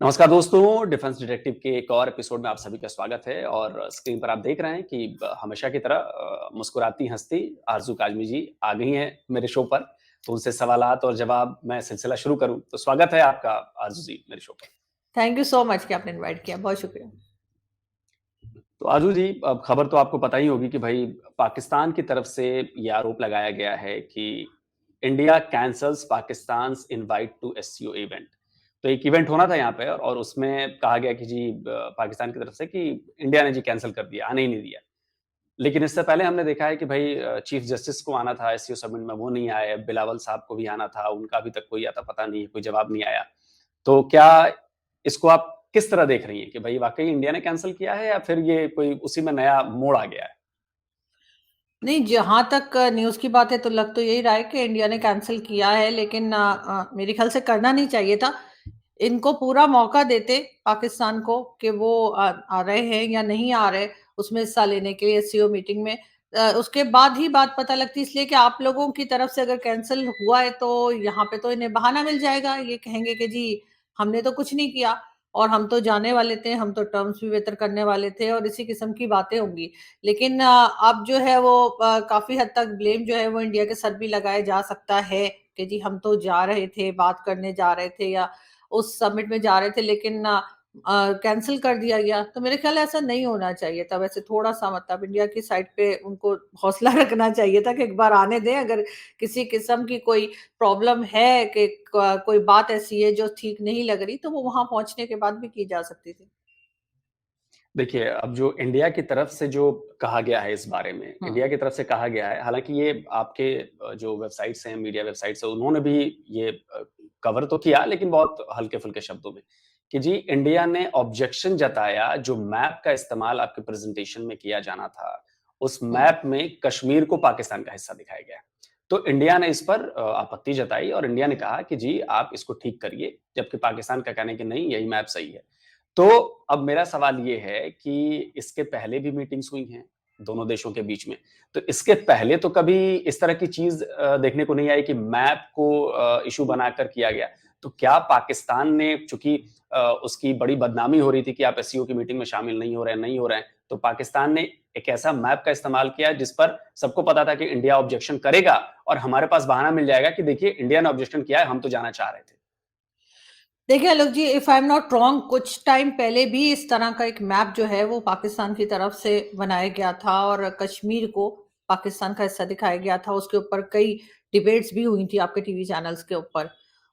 नमस्कार दोस्तों, defence detective के एक और एपिसोड में आप सभी का स्वागत है। और स्क्रीन पर आप देख रहे हैं कि हमेशा की तरह मुस्कुराती हंसती आरजू काजमी जी आ गई हैं मेरे शो पर। तो उनसे सवालात और जवाब मैं सिलसिला शुरू करूं तो स्वागत है आपका आरजू जी मेरे शो पर। थैंक यू सो मच कि आपने इनवाइट किया, बहुत शुक्रिया। तो आरजू जी, अब खबर तो आपको पता ही होगी कि भाई पाकिस्तान की तरफ से ये आरोप लगाया गया है कि India cancels Pakistan invite to SCO event. तो एक इवेंट होना था यहाँ पे और उसमें कहा गया कि जी पाकिस्तान की तरफ से कि इंडिया ने जी कैंसिल कर दिया, आने ही नहीं दिया। लेकिन इससे पहले हमने देखा है कि भाई चीफ जस्टिस को आना था एससीओ समिट में, वो नहीं आए। बिलावल साहब को भी आना था, उनका अभी तक कोई आता पता नहीं है, कोई जवाब नहीं आया। तो क्या इसको आप किस तरह देख रही हैं कि भाई वाकई इंडिया ने कैंसिल किया है या फिर ये कोई उसी में नया मोड़ आ गया है? नहीं, जहां तक न्यूज की बात है तो लग तो यही रहा है कि इंडिया ने कैंसिल किया है, लेकिन मेरे ख्याल से करना नहीं चाहिए था। इनको पूरा मौका देते पाकिस्तान को कि वो आ रहे हैं या नहीं आ रहे उसमें हिस्सा लेने के लिए एससीओ मीटिंग में। उसके बाद ही बात पता लगती, इसलिए कि आप लोगों की तरफ से अगर कैंसिल हुआ है तो यहाँ पे तो इन्हें बहाना मिल जाएगा। ये कहेंगे कि जी हमने तो कुछ नहीं किया और हम तो जाने वाले थे, हम तो टर्म्स भी बेहतर करने वाले थे और इसी किस्म की बातें होंगी। लेकिन अब जो है वो काफी हद तक ब्लेम जो है वो इंडिया के सर भी लगाया जा सकता है कि जी हम तो जा रहे थे, बात करने जा रहे थे या उस समिट में जा रहे थे, लेकिन कैंसिल कर दिया गया। तो मेरे ख्याल ऐसा नहीं होना चाहिए था। वैसे थोड़ा सा मतलब इंडिया की साइड पे उनको हौसला रखना चाहिए था कि एक बार आने दें। अगर किसी किस्म की कोई प्रॉब्लम है कि कोई बात ऐसी है जो ठीक नहीं लग रही, तो वो वहां पहुंचने के बाद भी की जा सकती थी। देखिए, अब जो इंडिया की तरफ से जो कहा गया है इस बारे में, हम्म। इंडिया की तरफ से कहा गया है, हालांकि ये आपके जो वेबसाइट्स हैं, मीडिया वेबसाइट्स हैं, उन्होंने भी ये कवर तो किया लेकिन बहुत हल्के फुल्के शब्दों में कि जी इंडिया ने ऑब्जेक्शन जताया जो मैप का इस्तेमाल आपके प्रेजेंटेशन में किया जाना था, उस हम्म। मैप में कश्मीर को पाकिस्तान का हिस्सा दिखाया गया। तो इंडिया ने इस पर आपत्ति जताई और इंडिया ने कहा कि जी आप इसको ठीक करिए, जबकि पाकिस्तान का कहना है कि नहीं, यही मैप सही है। तो अब मेरा सवाल ये है कि इसके पहले भी मीटिंग्स हुई हैं दोनों देशों के बीच में। तो इसके पहले तो कभी इस तरह की चीज़ देखने को नहीं आई कि मैप को इश्यू बनाकर किया गया। तो क्या पाकिस्तान ने, चूँकि उसकी बड़ी बदनामी हो रही थी कि आप एससीओ की मीटिंग में शामिल नहीं हो रहे हैं, तो पाकिस्तान ने एक ऐसा मैप का इस्तेमाल किया जिस पर सबको पता था कि इंडिया ऑब्जेक्शन करेगा और हमारे पास बहाना मिल जाएगा कि देखिए इंडिया ने ऑब्जेक्शन किया है, हम तो जाना चाह रहे थे। देखिए Alok ji, if I am not wrong, कुछ टाइम पहले भी इस तरह का एक मैप जो है वो पाकिस्तान की तरफ से बनाया गया था और कश्मीर को पाकिस्तान का हिस्सा दिखाया गया था। उसके ऊपर कई डिबेट्स भी हुई थी आपके टीवी चैनल्स के ऊपर।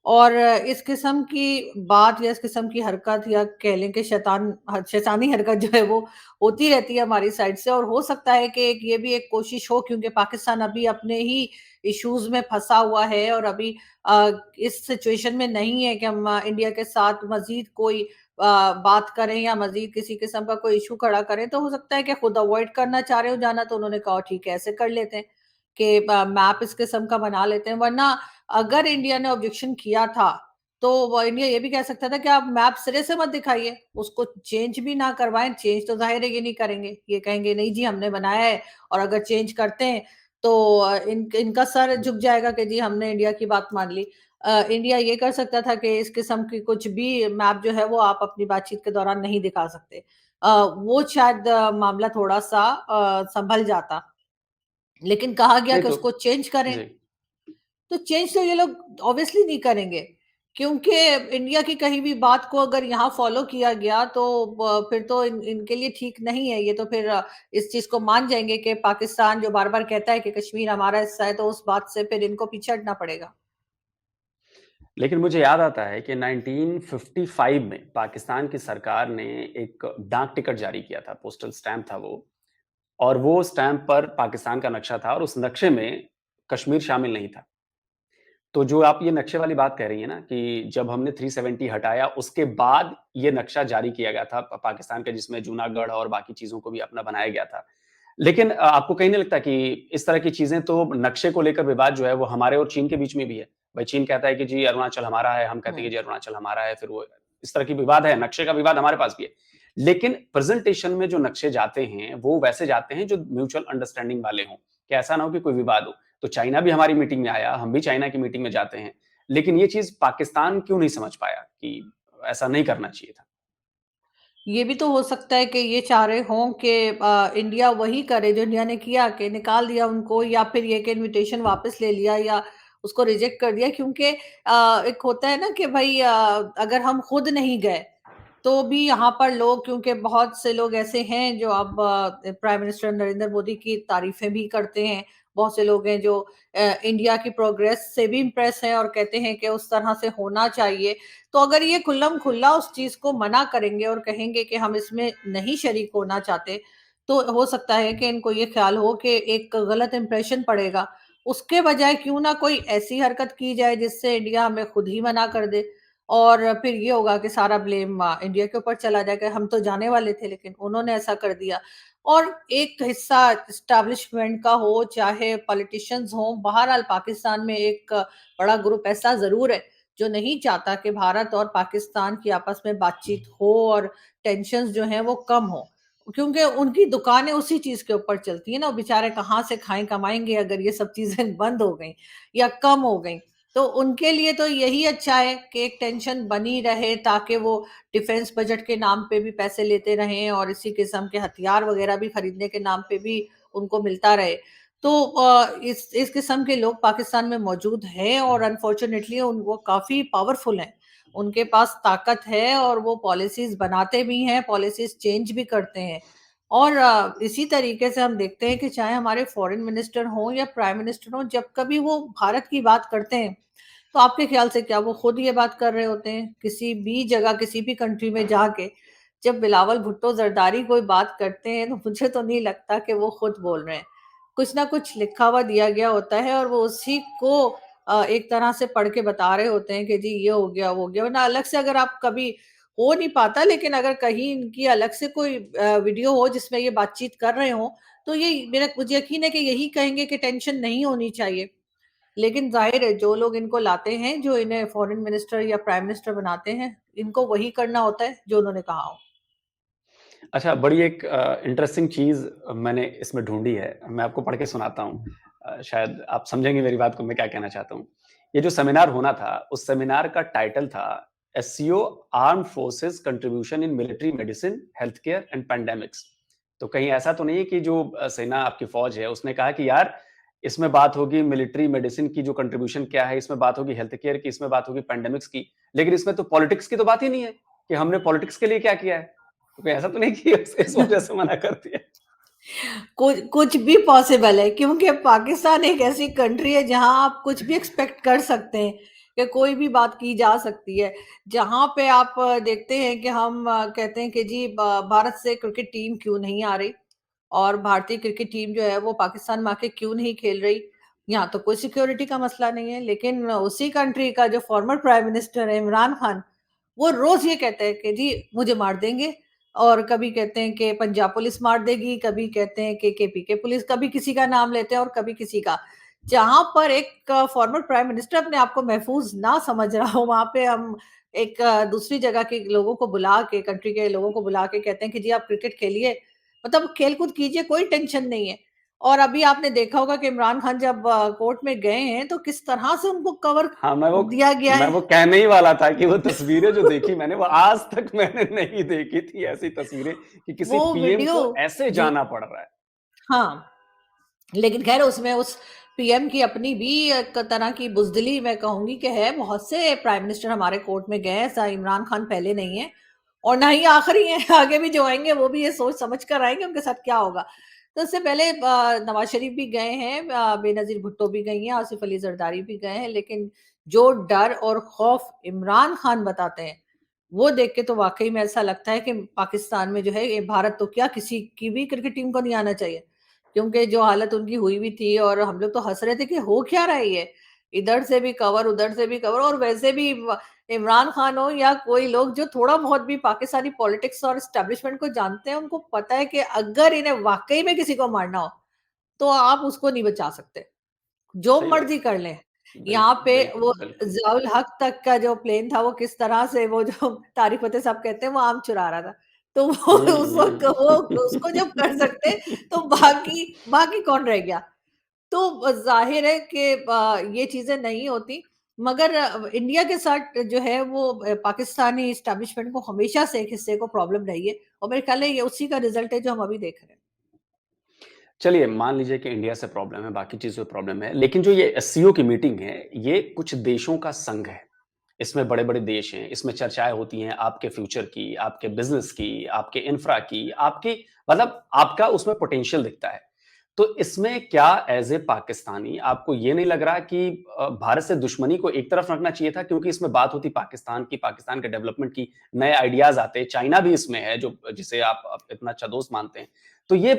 और इस किस्म की बात या इस किस्म की हरकत या कह लें कि शैतानी हरकत जो है वो होती रहती है हमारी साइड से। और हो सकता है कि ये भी एक कोशिश हो, क्योंकि पाकिस्तान अभी अपने ही इश्यूज में फंसा हुआ है और अभी इस सिचुएशन में नहीं है कि हम इंडिया के साथ मजीद कोई बात करें या मजीद किसी किस्म का कोई इशू खड़ा करें। तो हो सकता है कि खुद अवॉइड करना चाह रहे हो जाना, तो उन्होंने कहा ठीक है ऐसे कर लेते हैं कि मैप इस किस्म का बना लेते हैं। वरना अगर इंडिया ने ऑब्जेक्शन किया था तो वो इंडिया ये भी कह सकता था कि आप मैप सिरे से मत दिखाइए, उसको चेंज भी ना करवाएं। चेंज तो जाहिर है ये नहीं करेंगे, ये कहेंगे नहीं जी हमने बनाया है, और अगर चेंज करते हैं तो इनका सर झुक जाएगा कि जी हमने इंडिया की बात मान ली। इंडिया ये कर सकता था कि इस किस्म की कुछ भी मैप जो है वो आप अपनी बातचीत के दौरान नहीं दिखा सकते। वो शायद मामला थोड़ा सा संभल जाता। लेकिन कहा गया नहीं कि तो उसको चेंज करें, जी। तो चेंज तो ये लोग ऑब्वियसली नहीं करेंगे, क्योंकि इंडिया की कहीं भी बात को अगर यहाँ फॉलो किया गया तो फिर तो इनके लिए ठीक नहीं है। ये तो फिर इस चीज को मान जाएंगे कि पाकिस्तान जो बार बार कहता है कि कश्मीर हमारा हिस्सा है, तो उस बात से फिर इनको पीछे हटना पड़ेगा। लेकिन मुझे याद आता है कि 1955 में पाकिस्तान की सरकार ने एक डाक टिकट जारी किया था, पोस्टल स्टैम्प था वो। और वो स्टैम्प पर पाकिस्तान का नक्शा था और उस नक्शे में कश्मीर शामिल नहीं था। तो जो आप ये नक्शे वाली बात कह रही हैं ना कि जब हमने 370 हटाया उसके बाद ये नक्शा जारी किया गया था पाकिस्तान का, जिसमें जूनागढ़ और बाकी चीज़ों को भी अपना बनाया गया था। लेकिन आपको कहीं नहीं लगता कि इस तरह की चीज़ें, तो नक्शे को लेकर विवाद जो है वो हमारे और चीन के बीच में भी है। भाई चीन कहता है कि जी अरुणाचल हमारा है, हम कहते हैं हम्म। कि जी अरुणाचल हमारा है, फिर वो इस तरह की विवाद है, नक्शे का विवाद हमारे पास भी है। लेकिन प्रेज़ेंटेशन में जो नक्शे जाते हैं, वो वैसे जाते हैं जो म्यूचुअल अंडरस्टैंडिंग वाले हों, कि ऐसा ना हो कि कोई विवाद हो। तो चाइना भी हमारी मीटिंग में आया, हम भी चाइना की मीटिंग में जाते हैं। लेकिन ये चीज़ पाकिस्तान क्यों नहीं समझ पाया कि ऐसा नहीं करना चाहिए था। ये भी तो हो सकता है कि ये चाह रहे हों कि इंडिया वही करे जो इंडिया ने किया, कि निकाल दिया उनको, या फिर ये कि इनविटेशन वापस ले लिया या उसको रिजेक्ट कर दिया। क्योंकि एक होता है ना कि भाई अगर हम खुद नहीं गए तो भी यहाँ पर लोग, क्योंकि बहुत से लोग ऐसे हैं जो अब प्राइम मिनिस्टर नरेंद्र मोदी की तारीफें भी करते हैं। बहुत से लोग हैं जो इंडिया की प्रोग्रेस से भी इम्प्रेस हैं और कहते हैं कि उस तरह से होना चाहिए। तो अगर ये खुल्लम खुल्ला उस चीज को मना करेंगे और कहेंगे कि हम इसमें नहीं शरीक होना चाहते, तो हो सकता है कि इनको ये ख्याल हो कि एक गलत इंप्रेशन पड़ेगा। उसके बजाय क्यों ना कोई ऐसी हरकत की जाए जिससे इंडिया हमें खुद ही मना कर दे, और फिर ये होगा कि सारा ब्लेम इंडिया के ऊपर चला जाएगा। हम तो जाने वाले थे लेकिन उन्होंने ऐसा कर दिया। और एक हिस्सा एस्टैब्लिशमेंट का हो चाहे पॉलिटिशियंस हो, बहरहाल पाकिस्तान में एक बड़ा ग्रुप ऐसा जरूर है जो नहीं चाहता कि भारत और पाकिस्तान की आपस में बातचीत हो और टेंशन्स जो हैं वो कम हो। क्योंकि उनकी दुकानें उसी चीज के ऊपर चलती है ना, वो बेचारे कहाँ से खाएं कमाएंगे अगर ये सब चीजें बंद हो गई या कम हो गई। तो उनके लिए तो यही अच्छा है कि एक टेंशन बनी रहे, ताकि वो डिफेंस बजट के नाम पे भी पैसे लेते रहें और इसी किस्म के हथियार वगैरह भी खरीदने के नाम पे भी उनको मिलता रहे। तो इस किस्म के लोग पाकिस्तान में मौजूद हैं और अनफॉर्चुनेटली वो काफी पावरफुल हैं। उनके पास ताकत है और वो पॉलिसीज बनाते भी हैं, पॉलिसीज चेंज भी करते हैं। और इसी तरीके से हम देखते हैं कि चाहे हमारे फॉरेन मिनिस्टर हों या प्राइम मिनिस्टर हों, जब कभी वो भारत की बात करते हैं तो आपके ख्याल से क्या वो खुद ये बात कर रहे होते हैं? किसी भी जगह किसी भी कंट्री में जाके जब बिलावल भुट्टो जरदारी कोई बात करते हैं तो मुझे तो नहीं लगता कि वो खुद बोल रहे हैं। कुछ ना कुछ लिखा हुआ दिया गया होता है और वो उसी को एक तरह से पढ़ के बता रहे होते हैं कि जी ये हो गया वो हो गया। वरना अलग से अगर आप कभी हो नहीं पाता, लेकिन अगर कहीं इनकी अलग से कोई वीडियो हो जिसमें ये बातचीत कर रहे हो, तो ये मेरा मुझे यकीन है कि यही कहेंगे कि टेंशन नहीं होनी चाहिए। लेकिन जाहिर है जो लोग इनको लाते हैं, जो इन्हें फॉरेन मिनिस्टर या प्राइम मिनिस्टर बनाते हैं, इनको वही करना होता है जो उन्होंने कहा हो। अच्छा, बड़ी एक इंटरेस्टिंग चीज़ मैंने इसमें ढूँढी है, मैं आपको पढ़ के सुनाता हूँ। शायद आप समझेंगे मेरी बात को, मैं क्या कहना चाहता हूँ। ये जो सेमिनार होना था, उस सेमिनार का टाइटल था SCO armed forces contribution in military medicine, health care and pandemics. तो कहीं ऐसा तो नहीं है कि जो सेना आपकी फ़ौज है, उसने कहा कि यार, इसमें बात होगी मिलिट्री मेडिसिन की जो कंट्रीब्यूशन क्या है, इसमें बात होगी हेल्थ केयर की, इसमें बात होगी पैंडेमिक्स की, लेकिन इसमें तो पॉलिटिक्स की तो बात ही नहीं है, कि हमने पॉलिटिक्स के लिए क्या किया है। तो कोई ऐसा तो नहीं कि इस वजह से मना कर दिया? कुछ कुछ भी पॉसिबल है, क्योंकि पाकिस्तान एक ऐसी कंट्री है जहां आप कुछ भी एक्सपेक्ट कर सकते हैं कि कोई भी बात की जा सकती है। जहां पे आप देखते हैं कि हम कहते हैं कि जी भारत से क्रिकेट टीम क्यों नहीं आ रही, और भारतीय क्रिकेट टीम जो है वो पाकिस्तान में आके क्यों नहीं खेल रही। यहाँ तो कोई सिक्योरिटी का मसला नहीं है, लेकिन उसी कंट्री का जो फॉर्मर प्राइम मिनिस्टर है इमरान खान, वो रोज ये कहते हैं कि जी मुझे मार देंगे, और कभी कहते हैं कि पंजाब पुलिस मार देगी, कभी कहते हैं कि केपीके पुलिस, कभी किसी का नाम लेते हैं और कभी किसी का। जहां पर एक फॉर्मर प्राइम मिनिस्टर अपने आप को महफूज ना समझ रहा हो, वहां पे हम एक दूसरी जगह के लोगों को बुला के, कंट्री के लोगों को बुला के कहते हैं कि जी आप क्रिकेट खेलिए, मतलब खेल कूद कीजिए, कोई टेंशन नहीं है। और अभी आपने देखा होगा कि इमरान खान जब कोर्ट में गए हैं तो किस तरह से उनको कवर हाँ, दिया गया मैं है। वो कहने ही वाला था कि वो तस्वीरें जो देखी मैंने, वो आज तक मैंने नहीं देखी थी ऐसी तस्वीरें कि किसी वो पीएम वीडियो, को ऐसे जी जाना पड़ रहा है। हाँ, लेकिन खैर उसमें उस पीएम की अपनी भी एक तरह की बुजदिली मैं कहूंगी कि है। बहुत से प्राइम मिनिस्टर हमारे कोर्ट में गए हैं, ऐसा इमरान खान पहले नहीं है और ना ही आखिरी है। आगे भी जो आएंगे वो भी ये सोच समझ कर आएंगे उनके साथ क्या होगा। तो इससे पहले नवाज शरीफ भी गए हैं, बेनजीर भुट्टो भी गई हैं, आसिफ अली जरदारी भी गए हैं, लेकिन जो डर और खौफ इमरान खान बताते हैं वो देख के तो वाकई में ऐसा लगता है कि पाकिस्तान में जो है, ये भारत तो क्या किसी की भी क्रिकेट टीम को नहीं आना चाहिए। क्योंकि जो हालत उनकी हुई भी थी, और हम लोग तो हंस रहे थे कि हो क्या रहा है ये, इधर से भी कवर उधर से भी कवर। और वैसे भी इमरान खान हो या कोई लोग जो थोड़ा बहुत भी पाकिस्तानी पॉलिटिक्स और एस्टेब्लिशमेंट को जानते हैं, उनको पता है कि अगर इन्हें वाकई में किसी को मारना हो तो आप उसको नहीं बचा सकते, जो सही बात मर्जी कर लें। है। यहाँ बिल्कुल, पे बिल्कुल, वो बिल्कुल। ज़ियाउल हक तक का जो प्लेन था, वो किस तरह से वो जो तारिक फतेह साहब कहते हैं वो आम चुरा रहा था। तो वो हुँ, उस वक़्त हुँ। वो उसको जब कर सकते, तो बाकी बाकी कौन रह गया? तो ज़ाहिर है कि ये चीज़ें नहीं होती। मगर इंडिया के साथ जो है वो पाकिस्तानी एस्टैब्लिशमेंट को हमेशा से एक हिस्से को प्रॉब्लम रही है, और मेरे ख्याल है ये उसी का रिजल्ट है जो हम अभी देख रहे हैं। चलिए, मान लीजिए कि इंडिया से प्रॉब्लम है, बाकी चीज़ों से प्रॉब्लम है, लेकिन जो ये एससीओ की मीटिंग है, ये कुछ देशों का संघ है। इसमें बड़े-बड़े देश हैं, इसमें चर्चाएँ होती हैं आपके फ्यूचर की, आपके बिज़नेस की, आपके इंफ्रा की, आपकी मतलब आपका उसमें पोटेंशियल दिखता है। तो इसमें क्या ऐज़ ए पाकिस्तानी आपको ये नहीं लग रहा कि भारत से दुश्मनी को एक तरफ रखना चाहिए था, क्योंकि इसमें बात होती पाकिस्तान की, पाकिस्तान के डेवलपमेंट की, नए आइडियाज़ आते, चाइना भी इसमें है जो जिसे आप इतना अच्छा दोस्त मानते हैं। तो ये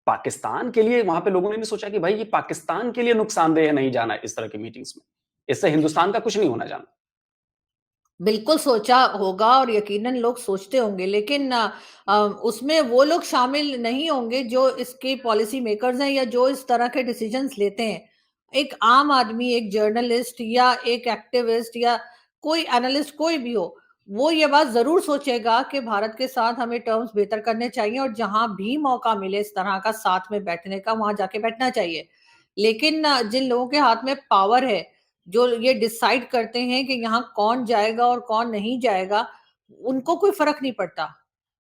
पाकिस्तान के लिए वहाँ पे लोगों ने भी सोचा कि भाई ये पाकिस्तान के लिए नुकसानदेह है नहीं जाना इस तरह की मीटिंग्स में। इससे हिंदुस्तान का कुछ नहीं होना जाना। बिल्कुल सोचा होगा और यकीनन लोग सोचते होंगे, लेकिन उसमें वो लोग शामिल नहीं होंगे जो इसके पॉलिसी मेकर्स हैं या जो इस तरह के डिसीजंस लेते हैं। एक आम आदमी, एक जर्नलिस्ट या एक एक्टिविस्ट या कोई एनालिस्ट कोई भी हो, वो ये बात ज़रूर सोचेगा कि भारत के साथ हमें टर्म्स बेहतर करने चाहिए और जहाँ भी मौका मिले इस तरह का साथ में बैठने का, वहाँ जाके बैठना चाहिए। लेकिन जिन लोगों के हाथ में पावर है, जो ये डिसाइड करते हैं कि यहाँ कौन जाएगा और कौन नहीं जाएगा, उनको कोई फ़र्क नहीं पड़ता।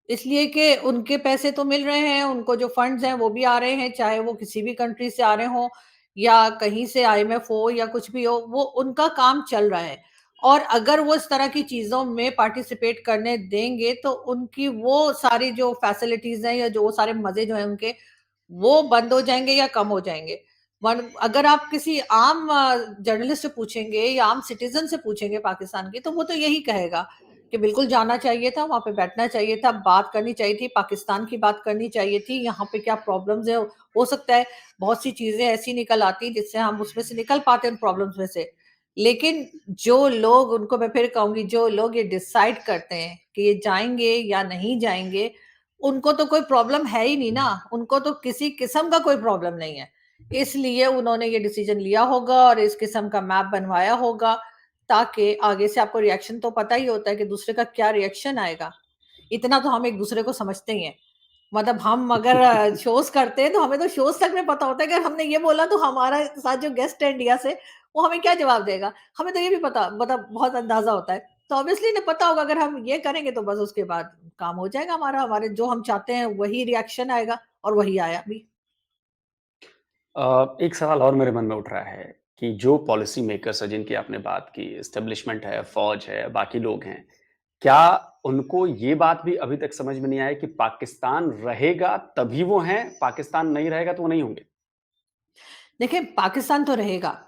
इसलिए कि उनके पैसे तो मिल रहे हैं, उनको जो फंड्स हैं वो भी आ रहे हैं, चाहे वो किसी भी कंट्री से आ रहे हों या कहीं से आईएमएफ हो या कुछ भी हो, वो उनका काम चल रहा है। और अगर वो इस तरह की चीज़ों में पार्टिसिपेट करने देंगे, तो उनकी वो सारी जो फैसिलिटीज़ हैं या जो वो सारे मज़े जो हैं उनके, वो बंद हो जाएँगे या कम हो जाएँगे। अगर आप किसी आम जर्नलिस्ट से पूछेंगे या आम सिटीज़न से पूछेंगे पाकिस्तान की, तो वो तो यही कहेगा कि बिल्कुल जाना चाहिए था, वहाँ पे बैठना चाहिए था, बात करनी चाहिए थी, पाकिस्तान की बात करनी चाहिए थी, यहाँ पे क्या प्रॉब्लम्स हैं, हो सकता है बहुत सी चीज़ें ऐसी निकल आती जिससे हम उसमें से निकल पाते हैं उन प्रॉब्लम्स में से। लेकिन जो लोग उनको मैं फिर कहूँगी जो लोग ये डिसाइड करते हैं कि ये जाएँगे या नहीं जाएँगे, उनको तो कोई प्रॉब्लम है ही नहीं ना, उनको तो किसी किस्म का कोई प्रॉब्लम नहीं है। इसलिए उन्होंने ये डिसीज़न लिया होगा और इस किस्म का मैप बनवाया होगा, ताकि आगे से आपको रिएक्शन तो पता ही होता है कि दूसरे का क्या रिएक्शन आएगा। इतना तो हम एक-दूसरे को समझते ही हैं। मतलब हम अगर शोज़ करते हैं, तो हमें तो शोज़ तक में पता होता है कि अगर हमने ये बोला तो हमारा साथ जो गेस्ट है इंडिया से, वो हमें क्या जवाब देगा? हमें तो ये भी पता मतलब बहुत अंदाज़ा होता है। तो ऑब्वियसली इन्हें पता होगा अगर हम ये करेंगे तो बस उसके बाद काम हो जाएगा हमारा, हमारे जो हम चाहते हैं वही रिएक्शन आएगा और वही आया भी। एक सवाल और मेरे मन में उठ रहा है कि जो पॉलिसी मेकर्स हैं जिनकी आपने बात की, एस्टेब्लिशमेंट है, फौज है, बाकी लोग हैं, क्या उनको ये बात भी अभी तक समझ में नहीं आया कि पाकिस्तान रहेगा तभी वो हैं, पाकिस्तान नहीं रहेगा तो वो नहीं होंगे? देखिए, पाकिस्तान तो रहेगा,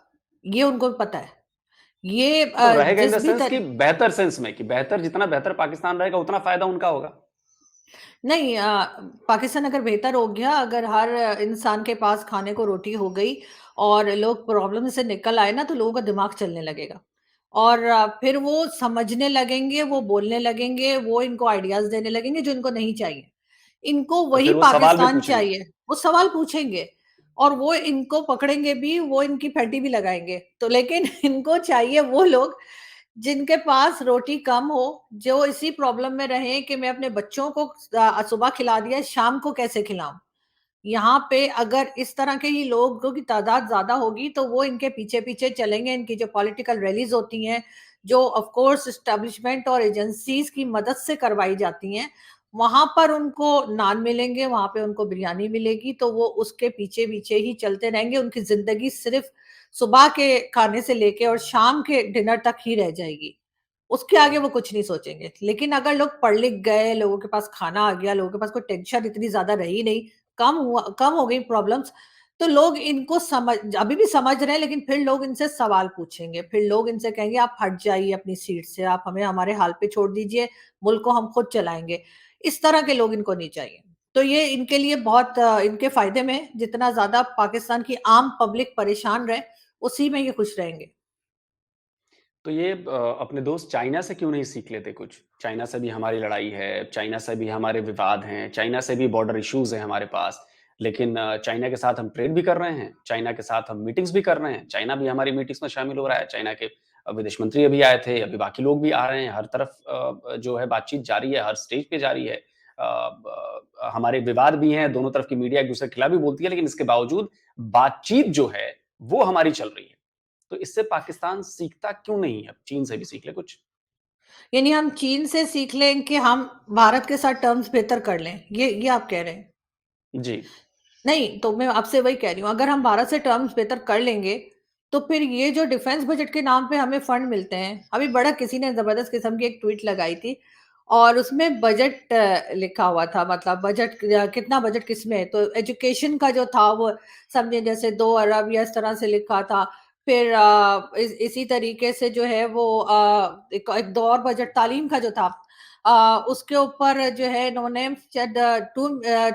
ये उनको पता है। ये तो रहेगा इन द जिस भी सेंस कि बेहतर सेंस में कि बेहतर जितना बेहतर पाकिस्तान रहेगा उतना फ़ायदा उनका होगा। नहीं पाकिस्तान अगर बेहतर हो गया, अगर हर इंसान के पास खाने को रोटी हो गई और लोग प्रॉब्लम से निकल आए ना, तो लोगों का दिमाग चलने लगेगा। और फिर वो समझने लगेंगे, वो बोलने लगेंगे, वो इनको आइडियाज़ देने लगेंगे जो इनको नहीं चाहिए। इनको तो वही फिर वो सवाल भी पाकिस्तान पूछेंगे। चाहिए, वो सवाल पूछेंगे और वो इनको पकड़ेंगे भी, वो इनकी फैटी भी लगाएँगे। तो लेकिन इनको चाहिए वो लोग जिनके पास रोटी कम हो, जो इसी प्रॉब्लम में रहें कि मैं अपने बच्चों को सुबह खिला दिया, शाम को कैसे खिलाऊँ? यहाँ पे अगर इस तरह के ही लोगों की तादाद ज़्यादा होगी, तो वो इनके पीछे-पीछे चलेंगे, इनकी जो पॉलिटिकल रैलीज़ होती हैं, जो ऑफ़ कोर्स एस्टेब्लिशमेंट और एजेंसीज़ की मदद से करवाई जाती हैं, वहाँ पर उनको नान मिलेंगे, वहाँ पे उनको बिरयानी मिलेगी, तो वो उसके पीछे-पीछे ही चलते रहेंगे, उनकी ज़िंदगी सिर्फ़ सुबह के खाने से लेके और शाम के डिनर तक ही रह जाएगी। उसके आगे वो कुछ नहीं सोचेंगे। लेकिन अगर लोग पढ़ लिख गए, लोगों के पास खाना आ गया, लोगों के पास कोई टेंशन इतनी ज़्यादा रही नहीं, कम हो गई प्रॉब्लम्स, तो लोग इनको अभी भी समझ रहे हैं लेकिन फिर लोग इनसे सवाल पूछेंगे। फिर लोग इनसे कहेंगे आप हट जाइए अपनी सीट से, आप हमें हमारे हाल पे छोड़ दीजिए, मुल्क को हम खुद चलाएँगे। इस तरह के लोग इनको नहीं चाहिए। तो ये इनके लिए बहुत इनके फ़ायदे में है, जितना ज़्यादा पाकिस्तान की आम पब्लिक परेशान रहे, उसी में ये खुश रहेंगे। तो ये अपने दोस्त चाइना से क्यों नहीं सीख लेते कुछ? चाइना से भी हमारी लड़ाई है, चाइना से भी हमारे विवाद हैं, चाइना से भी बॉर्डर इश्यूज़ हैं हमारे पास। लेकिन चाइना के साथ हम ट्रेड भी कर रहे हैं, चाइना के साथ हम मीटिंग्स भी कर रहे हैं, चाइना भी हमारी मीटिंग्स में शामिल हो रहा है, चाइना के विदेश मंत्री अभी आए थे, अभी बाकी लोग भी आ रहे हैं, हर तरफ जो है बातचीत जारी है, हर स्टेज पे जारी है। हमारे विवाद भी हैं, दोनों तरफ की मीडिया एक-दूसरे के खिलाफ भी बोलती है, लेकिन इसके बावजूद बातचीत जो है, वो हमारी चल रही है। तो इससे पाकिस्तान सीखता क्यों नहीं है? चीन से भी सीख ले कुछ। यानी हम चीन से सीख लें कि हम भारत के साथ टर्म्स बेहतर कर लें, ये आप कह रहे हैं? जी। नहीं, तो मैं आपसे वही कह रही हूँ, अगर हम भारत से टर्म्स बेहतर कर लेंगे, तो फिर ये जो डिफेंस बजट के नाम पे हमें फंड मिलते हैं, अभी बड़ा किसी ने ज़बरदस्त किस्म की एक ट्वीट लगाई थी और उसमें बजट लिखा हुआ था, मतलब बजट कितना बजट किसमें है, तो एजुकेशन का जो था वो समझे जैसे 2 अरब या इस तरह से लिखा था। फिर इसी तरीके से जो है वो एक 2 और बजट तालीम का जो था उसके ऊपर जो है इन्होंने शायद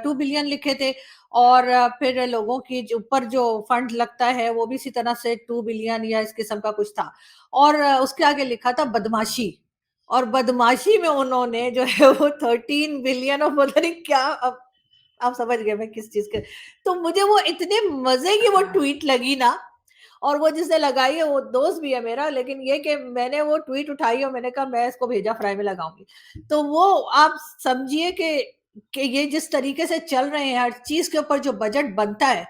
2 बिलियन लिखे थे और फिर लोगों की जो ऊपर जो फंड लगता है वो भी इसी तरह से 2 बिलियन या इस किस्म का कुछ था और उसके आगे लिखा था बदमाशी और बदमाशी में उन्होंने जो है वो 13 बिलियन और पता नहीं क्या अब आप समझ गए मैं किस चीज के तो मुझे वो इतने मजे की वो ट्वीट लगी ना और वो जिसने लगाई है वो दोस्त भी है मेरा लेकिन ये कि मैंने वो ट्वीट उठाई और मैंने कहा मैं इसको भेजा फ्राई में लगाऊंगी तो वो आप समझिए कि ये जिस तरीके से चल रहे हैं हर चीज के ऊपर जो बजट बनता है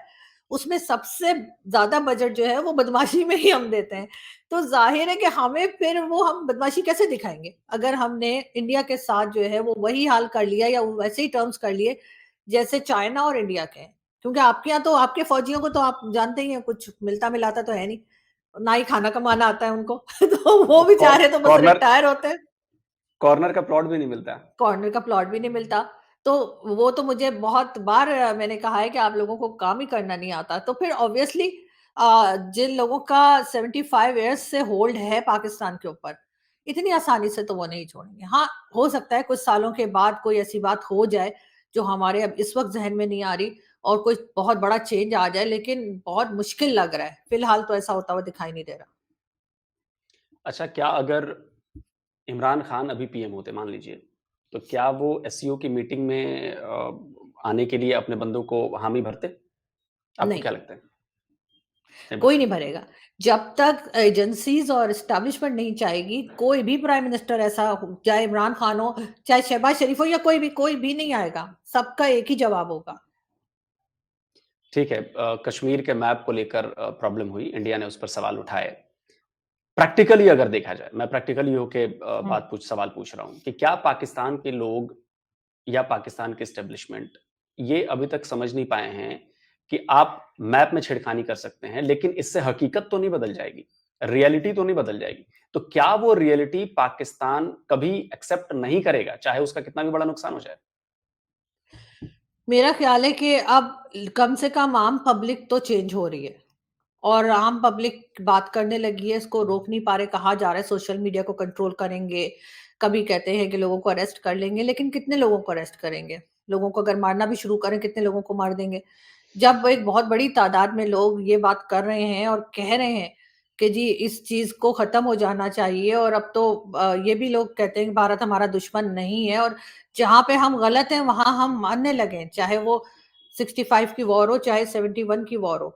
उसमें सबसे ज्यादा बजट जो है वो बदमाशी में ही हम देते हैं तो जाहिर है कि हमें फिर वो हम बदमाशी कैसे दिखाएंगे अगर हमने इंडिया के साथ जो है वो वही हाल कर लिया या वैसे ही टर्म्स कर लिए जैसे चाइना और इंडिया के हैं क्योंकि आपके यहाँ तो आपके फौजियों को तो आप जानते ही हैं कुछ मिलता मिलाता तो है नहीं ना ही खाना कमाना आता है उनको तो वो बेचारे तो बस कॉर्नर रिटायर होते हैं कॉर्नर का प्लॉट भी नहीं मिलता। कॉर्नर का प्लॉट भी नहीं मिलता तो वो तो मुझे बहुत बार मैंने कहा है कि आप लोगों को काम ही करना नहीं आता तो फिर ऑब्वियसली जिन लोगों का 75 इयर्स से होल्ड है पाकिस्तान के ऊपर इतनी आसानी से तो वो नहीं छोड़ेंगे हाँ हो सकता है कुछ सालों के बाद कोई ऐसी बात हो जाए जो हमारे अब इस वक्त जहन में नहीं आ रही और कोई बहुत बड़ा चेंज आ जाए लेकिन बहुत मुश्किल लग रहा है फिलहाल तो ऐसा होता हुआ दिखाई नहीं दे रहा अच्छा, क्या अगर इमरान खान अभी पीएम होते मान लीजिए, तो क्या वो एससीओ की मीटिंग में आने के लिए अपने बंदों को हामी भरते? आपको नहीं क्या लगता है? नहीं कोई भरते। नहीं भरेगा जब तक एजेंसीज और एस्टैब्लिशमेंट नहीं चाहेगी कोई भी प्राइम मिनिस्टर ऐसा हो चाहे इमरान खान हो चाहे शहबाज शरीफ हो या कोई भी नहीं आएगा सबका एक ही जवाब होगा ठीक है, कश्मीर के मैप को लेकर प्रॉब्लम हुई, इंडिया ने उस पर सवाल उठाए। प्रैक्टिकली अगर देखा जाए, मैं प्रैक्टिकली होके हम्म सवाल पूछ रहा हूं कि क्या पाकिस्तान के लोग या पाकिस्तान के एस्टेब्लिशमेंट ये अभी तक समझ नहीं पाए हैं कि आप मैप में छेड़खानी कर सकते हैं, लेकिन इससे हकीकत तो नहीं बदल जाएगी, रियलिटी तो नहीं बदल जाएगी। तो क्या वो रियलिटी पाकिस्तान कभी एक्सेप्ट नहीं करेगा, चाहे उसका कितना भी बड़ा नुकसान हो जाए? मेरा ख्याल है कि अब कम से कम आम पब्लिक तो चेंज हो रही है और आम पब्लिक बात करने लगी है इसको रोक नहीं पा रहे कहा जा रहा है सोशल मीडिया को कंट्रोल करेंगे कभी कहते हैं कि लोगों को अरेस्ट कर लेंगे लेकिन कितने लोगों को अरेस्ट करेंगे लोगों को अगर मारना भी शुरू करें कितने लोगों को मार देंगे जब एक बहुत बड़ी तादाद में लोग ये बात कर रहे हैं और कह रहे हैं कि जी इस चीज को खत्म हो जाना चाहिए और अब तो ये भी लोग कहते हैं कि भारत हमारा दुश्मन नहीं है और जहां पे हम गलत हैं वहां हम मानने लगे चाहे वो 65 की वॉर हो चाहे 71 की वॉर हो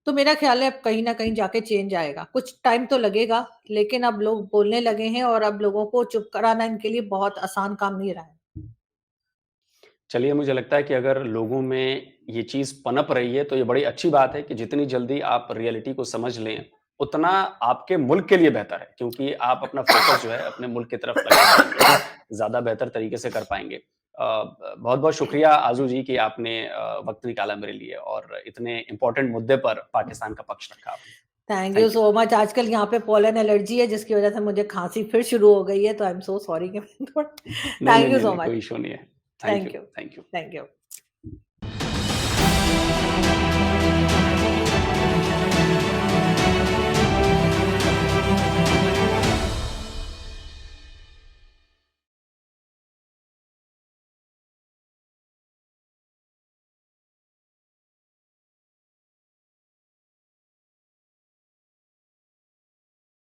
तो मेरा ख्याल है अब कहीं ना कहीं जाके चेंज आएगा कुछ टाइम तो लगेगा लेकिन अब लोग बोलने लगे हैं और अब लोगों को चुप कराना इनके लिए बहुत आसान काम नहीं रहा है चलिए, मुझे लगता है कि अगर लोगों में ये चीज़ पनप रही है, तो ये बड़ी अच्छी बात है कि जितनी जल्दी आप रियलिटी को समझ लें, उतना आपके मुल्क के लिए बेहतर है, क्योंकि आप अपना फ़ोकस जो है अपने मुल्क की तरफ लगा पाएँगे, ज़्यादा बेहतर तरीके से कर पाएँगे। बहुत-बहुत शुक्रिया आज़ू जी कि आपने वक़्त निकाला मेरे लिए और इतने इम्पोर्टेंट मुद्दे पर पाकिस्तान का पक्ष रखा आपने। Thank you thank you. So much आजकल यहाँ पे पोलन एलर्जी है जिसकी वजह से मुझे खांसी फिर शुरू हो गई है तो आई एम सो सॉरी नहीं, नहीं, थैंक यू नहीं, सो नहीं, मच कोई इश्यू नहीं है। Thank you, thank you thank you. Thank you